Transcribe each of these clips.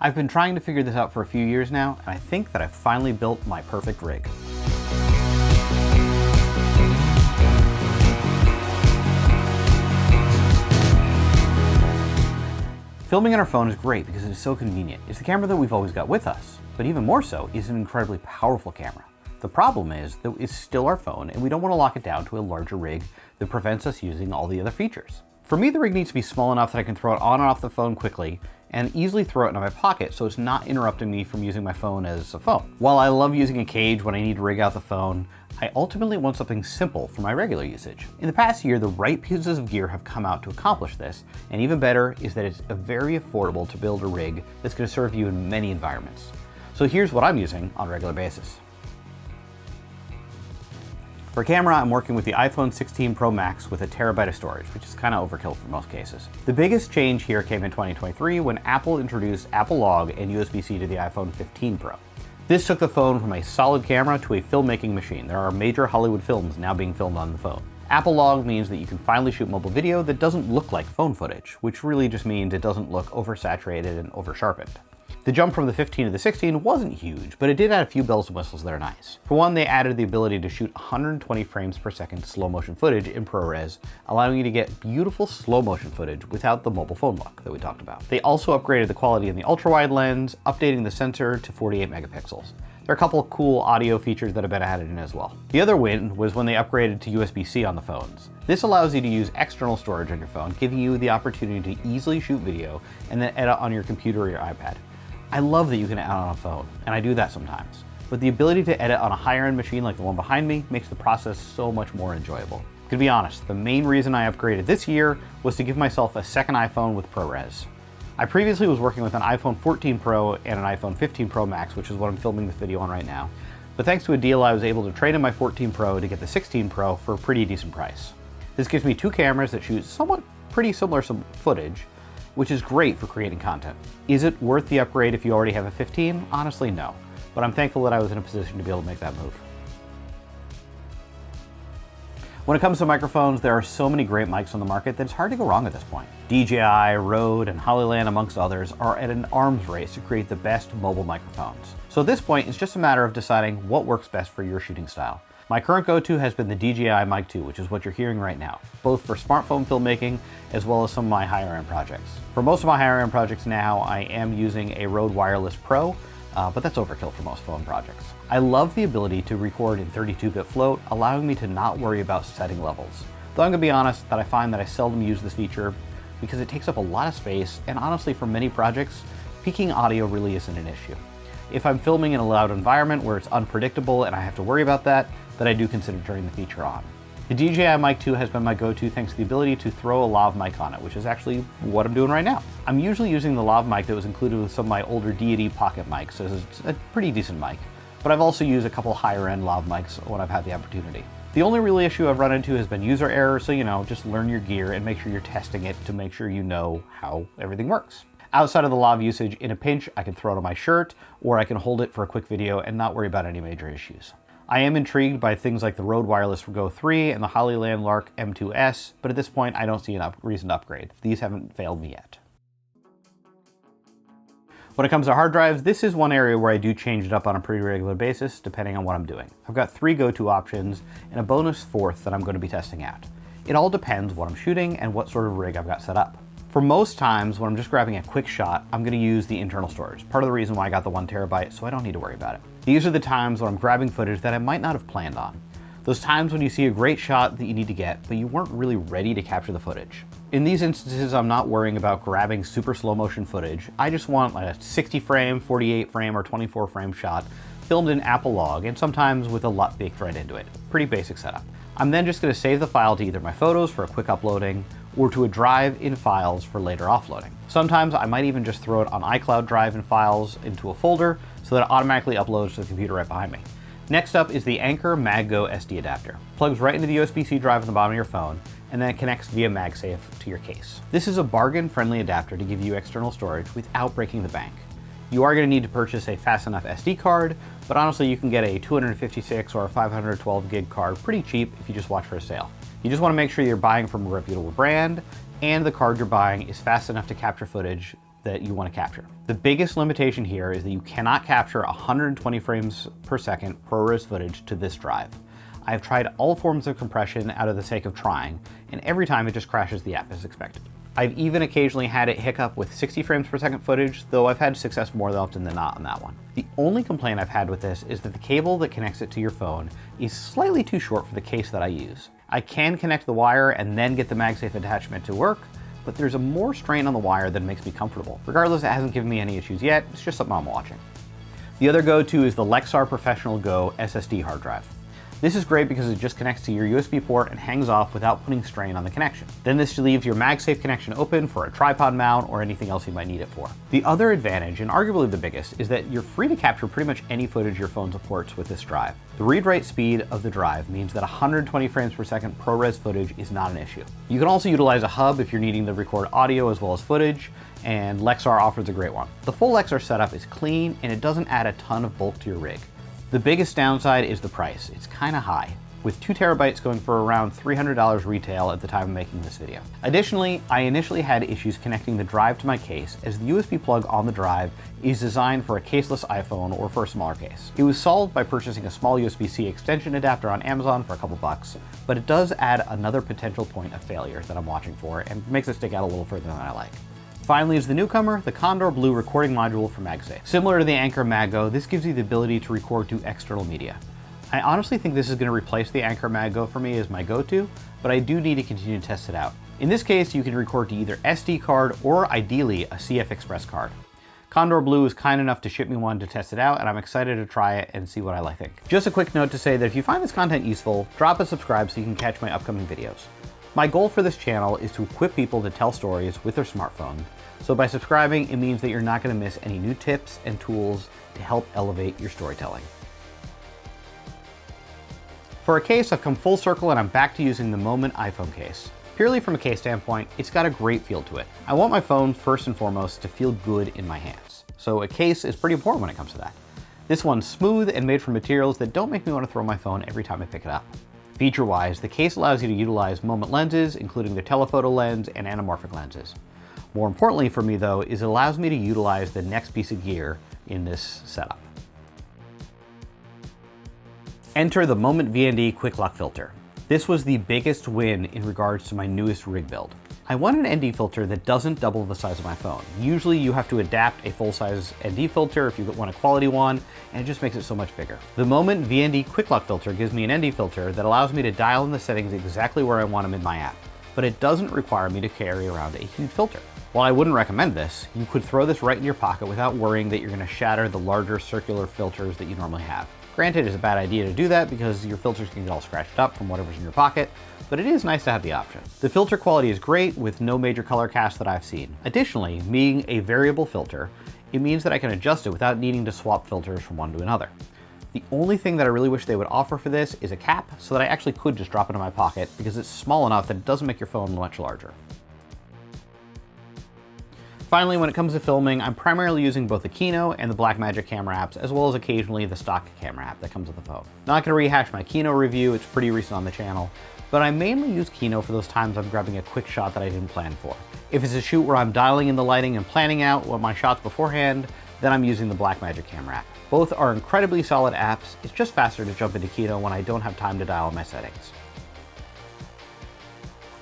I've been trying to figure this out for a few years now, and I think that I've finally built my perfect rig. Filming on our phone is great because it is so convenient. It's the camera that we've always got with us, but even more so, it's an incredibly powerful camera. The problem is that it's still our phone and we don't want to lock it down to a larger rig that prevents us using all the other features. For me, the rig needs to be small enough that I can throw it on and off the phone quickly and easily throw it into my pocket so it's not interrupting me from using my phone as a phone. While I love using a cage when I need to rig out the phone, I ultimately want something simple for my regular usage. In the past year, the right pieces of gear have come out to accomplish this, and even better is that it's very affordable to build a rig that's going to serve you in many environments. So here's what I'm using on a regular basis. For camera, I'm working with the iPhone 16 Pro Max with a terabyte of storage, which is kind of overkill for most cases. The biggest change here came in 2023 when Apple introduced Apple Log and USB-C to the iPhone 15 Pro. This took the phone from a solid camera to a filmmaking machine. There are major Hollywood films now being filmed on the phone. Apple Log means that you can finally shoot mobile video that doesn't look like phone footage, which really just means it doesn't look oversaturated and oversharpened. The jump from the 15 to the 16 wasn't huge, but it did add a few bells and whistles that are nice. For one, they added the ability to shoot 120 frames per second slow motion footage in ProRes, allowing you to get beautiful slow motion footage without the mobile phone look that we talked about. They also upgraded the quality in the ultra-wide lens, updating the sensor to 48 megapixels. There are a couple of cool audio features that have been added in as well. The other win was when they upgraded to USB-C on the phones. This allows you to use external storage on your phone, giving you the opportunity to easily shoot video and then edit on your computer or your iPad. I love that you can edit on a phone, and I do that sometimes. But the ability to edit on a higher-end machine like the one behind me makes the process so much more enjoyable. To be honest, the main reason I upgraded this year was to give myself a second iPhone with ProRes. I previously was working with an iPhone 14 Pro and an iPhone 15 Pro Max, which is what I'm filming this video on right now. But thanks to a deal, I was able to trade in my 14 Pro to get the 16 Pro for a pretty decent price. This gives me two cameras that shoot pretty similar footage, which is great for creating content. Is it worth the upgrade if you already have a 15? Honestly, no. But I'm thankful that I was in a position to be able to make that move. When it comes to microphones, there are so many great mics on the market that it's hard to go wrong at this point. DJI, Rode, and Hollyland, amongst others, are at an arms race to create the best mobile microphones. So at this point, it's just a matter of deciding what works best for your shooting style. My current go-to has been the DJI Mic 2, which is what you're hearing right now, both for smartphone filmmaking as well as some of my higher-end projects. For most of my higher-end projects now, I am using a Rode Wireless Pro, but that's overkill for most phone projects. I love the ability to record in 32-bit float, allowing me to not worry about setting levels. Though I'm gonna be honest that I find that I seldom use this feature because it takes up a lot of space, and honestly for many projects, peaking audio really isn't an issue. If I'm filming in a loud environment where it's unpredictable and I have to worry about that, then I do consider turning the feature on. The DJI Mic 2 has been my go-to thanks to the ability to throw a lav mic on it, which is actually what I'm doing right now. I'm usually using the lav mic that was included with some of my older Deity Pocket mics, so it's a pretty decent mic. But I've also used a couple higher-end lav mics when I've had the opportunity. The only real issue I've run into has been user error, so just learn your gear and make sure you're testing it to make sure you know how everything works. Outside of the lav usage, in a pinch, I can throw it on my shirt, or I can hold it for a quick video and not worry about any major issues. I am intrigued by things like the Rode Wireless Go 3 and the Hollyland Lark M2S, but at this point I don't see a reason to upgrade. These haven't failed me yet. When it comes to hard drives, this is one area where I do change it up on a pretty regular basis, depending on what I'm doing. I've got 3 go-to options and a bonus 4th that I'm going to be testing out. It all depends what I'm shooting and what sort of rig I've got set up. For most times, when I'm just grabbing a quick shot, I'm going to use the internal storage. Part of the reason why I got the 1 terabyte, so I don't need to worry about it. These are the times when I'm grabbing footage that I might not have planned on. Those times when you see a great shot that you need to get, but you weren't really ready to capture the footage. In these instances, I'm not worrying about grabbing super slow motion footage. I just want like a 60 frame, 48 frame, or 24 frame shot filmed in Apple Log, and sometimes with a LUT baked right into it. Pretty basic setup. I'm then just going to save the file to either my photos for a quick uploading, or to a drive in files for later offloading. Sometimes I might even just throw it on iCloud Drive in files into a folder so that it automatically uploads to the computer right behind me. Next up is the Anker MagGo SD adapter. Plugs right into the USB-C drive on the bottom of your phone, and then it connects via MagSafe to your case. This is a bargain-friendly adapter to give you external storage without breaking the bank. You are going to need to purchase a fast enough SD card, but honestly you can get a 256 or a 512 gig card pretty cheap if you just watch for a sale. You just want to make sure you're buying from a reputable brand, and the card you're buying is fast enough to capture footage that you want to capture. The biggest limitation here is that you cannot capture 120 frames per second ProRes footage to this drive. I've tried all forms of compression out of the sake of trying, and every time it just crashes the app as expected. I've even occasionally had it hiccup with 60 frames per second footage, though I've had success more often than not on that one. The only complaint I've had with this is that the cable that connects it to your phone is slightly too short for the case that I use. I can connect the wire and then get the MagSafe attachment to work, but there's a more strain on the wire that makes me comfortable. Regardless, it hasn't given me any issues yet, it's just something I'm watching. The other go-to is the Lexar Professional Go SSD hard drive. This is great because it just connects to your USB port and hangs off without putting strain on the connection. Then this leaves your MagSafe connection open for a tripod mount or anything else you might need it for. The other advantage, and arguably the biggest, is that you're free to capture pretty much any footage your phone supports with this drive. The read-write speed of the drive means that 120 frames per second ProRes footage is not an issue. You can also utilize a hub if you're needing to record audio as well as footage, and Lexar offers a great one. The full Lexar setup is clean and it doesn't add a ton of bulk to your rig. The biggest downside is the price. It's kind of high, with 2 terabytes going for around $300 retail at the time of making this video. Additionally, I initially had issues connecting the drive to my case, as the USB plug on the drive is designed for a caseless iPhone or for a smaller case. It was solved by purchasing a small USB-C extension adapter on Amazon for a couple bucks, but it does add another potential point of failure that I'm watching for and makes it stick out a little further than I like. Finally is the newcomer, the Condor Blue recording module from MagSafe. Similar to the Anker MagGo, this gives you the ability to record to external media. I honestly think this is going to replace the Anker MagGo for me as my go-to, but I do need to continue to test it out. In this case, you can record to either SD card or ideally a CF Express card. Condor Blue is kind enough to ship me one to test it out, and I'm excited to try it and see what I think. Just a quick note to say that if you find this content useful, drop a subscribe so you can catch my upcoming videos. My goal for this channel is to equip people to tell stories with their smartphone. So by subscribing, it means that you're not going to miss any new tips and tools to help elevate your storytelling. For a case, I've come full circle and I'm back to using the Moment iPhone case. Purely from a case standpoint, it's got a great feel to it. I want my phone first and foremost to feel good in my hands. So a case is pretty important when it comes to that. This one's smooth and made from materials that don't make me want to throw my phone every time I pick it up. Feature-wise, the case allows you to utilize Moment lenses, including the telephoto lens and anamorphic lenses. More importantly for me though, is it allows me to utilize the next piece of gear in this setup. Enter the Moment VND Quick Lock Filter. This was the biggest win in regards to my newest rig build. I want an ND filter that doesn't double the size of my phone. Usually you have to adapt a full-size ND filter if you want a quality one, and it just makes it so much bigger. The Moment VND Quick Lock Filter gives me an ND filter that allows me to dial in the settings exactly where I want them in my app, but it doesn't require me to carry around a huge filter. While I wouldn't recommend this, you could throw this right in your pocket without worrying that you're going to shatter the larger circular filters that you normally have. Granted, it's a bad idea to do that because your filters can get all scratched up from whatever's in your pocket, but it is nice to have the option. The filter quality is great with no major color cast that I've seen. Additionally, being a variable filter, it means that I can adjust it without needing to swap filters from one to another. The only thing that I really wish they would offer for this is a cap so that I actually could just drop it in my pocket because it's small enough that it doesn't make your phone much larger. Finally, when it comes to filming, I'm primarily using both the Kino and the Blackmagic camera apps, as well as occasionally the stock camera app that comes with the phone. Not going to rehash my Kino review, it's pretty recent on the channel, but I mainly use Kino for those times I'm grabbing a quick shot that I didn't plan for. If it's a shoot where I'm dialing in the lighting and planning out what my shots beforehand, then I'm using the Blackmagic camera app. Both are incredibly solid apps, it's just faster to jump into Kino when I don't have time to dial in my settings.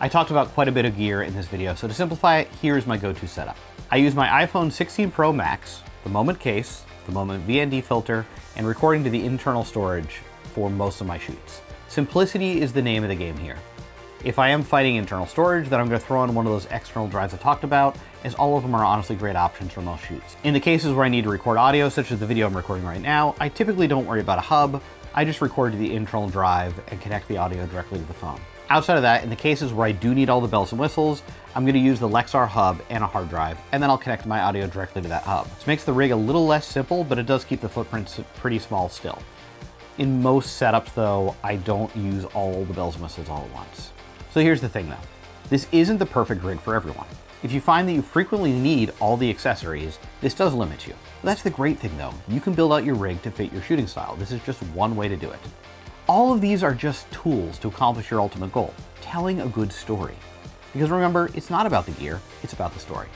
I talked about quite a bit of gear in this video, so to simplify it, here's my go-to setup. I use my iPhone 16 Pro Max, the Moment case, the Moment VND filter, and recording to the internal storage for most of my shoots. Simplicity is the name of the game here. If I am fighting internal storage, then I'm going to throw in one of those external drives I talked about, as all of them are honestly great options for most shoots. In the cases where I need to record audio, such as the video I'm recording right now, I typically don't worry about a hub. I just record to the internal drive and connect the audio directly to the phone. Outside of that, in the cases where I do need all the bells and whistles, I'm going to use the Lexar hub and a hard drive, and then I'll connect my audio directly to that hub. This makes the rig a little less simple, but it does keep the footprint pretty small still. In most setups though, I don't use all the bells and whistles all at once. So here's the thing though, this isn't the perfect rig for everyone. If you find that you frequently need all the accessories, this does limit you. But that's the great thing though, you can build out your rig to fit your shooting style. This is just one way to do it. All of these are just tools to accomplish your ultimate goal, telling a good story. Because remember, it's not about the gear, it's about the story.